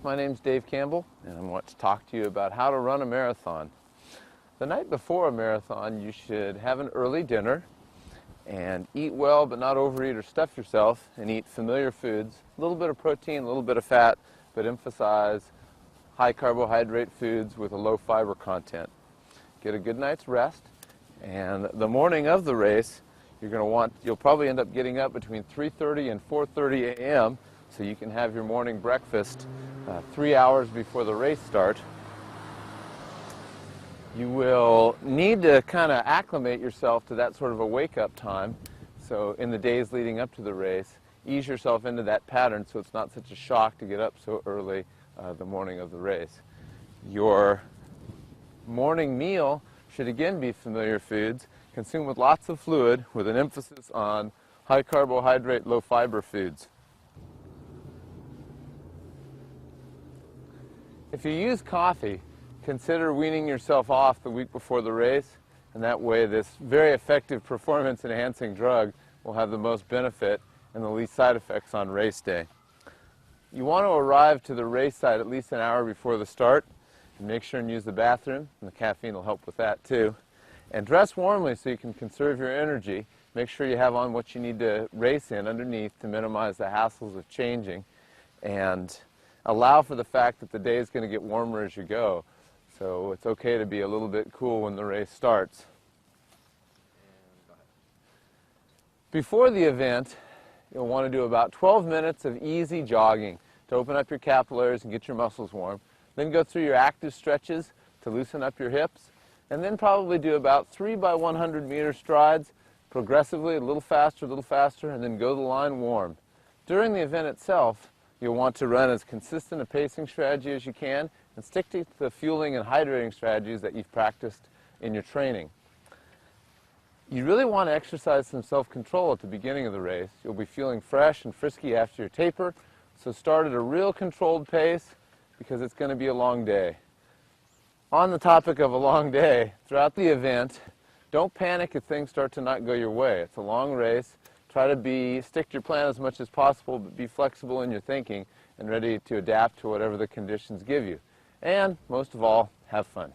my name's Dave Campbell, and I want to talk to you about how to run a marathon. The night before a marathon, you should have an early dinner and eat well, but not overeat or stuff yourself, and eat familiar foods, a little bit of protein, a little bit of fat, but emphasize high carbohydrate foods with a low fiber content. Get a good night's rest, and the morning of the race, you'll probably end up getting up between 3:30 and 4:30 a.m. so you can have your morning breakfast 3 hours before the race starts. You will need to kind of acclimate yourself to that sort of a wake-up time. So in the days leading up to the race, ease yourself into that pattern so it's not such a shock to get up so early the morning of the race. Your morning meal should again be familiar foods, consumed with lots of fluid with an emphasis on high carbohydrate, low fiber foods. If you use coffee, consider weaning yourself off the week before the race, and that way this very effective performance-enhancing drug will have the most benefit and the least side effects on race day. You want to arrive to the race site at least an hour before the start, and make sure and use the bathroom, and the caffeine will help with that too. And dress warmly so you can conserve your energy. Make sure you have on what you need to race in underneath to minimize the hassles of changing, and allow for the fact that the day is going to get warmer as you go. So it's okay to be a little bit cool when the race starts. Before the event, you'll want to do about 12 minutes of easy jogging to open up your capillaries and get your muscles warm. Then go through your active stretches to loosen up your hips. And then probably do about 3 by 100 meter strides progressively, a little faster, and then go the line warm. During the event itself, you'll want to run as consistent a pacing strategy as you can and stick to the fueling and hydrating strategies that you've practiced in your training. You really want to exercise some self-control at the beginning of the race. You'll be feeling fresh and frisky after your taper, so start at a real controlled pace because it's going to be a long day. On the topic of a long day, throughout the event, don't panic if things start to not go your way. It's a long race. Try to stick to your plan as much as possible, but be flexible in your thinking and ready to adapt to whatever the conditions give you. And most of all, have fun.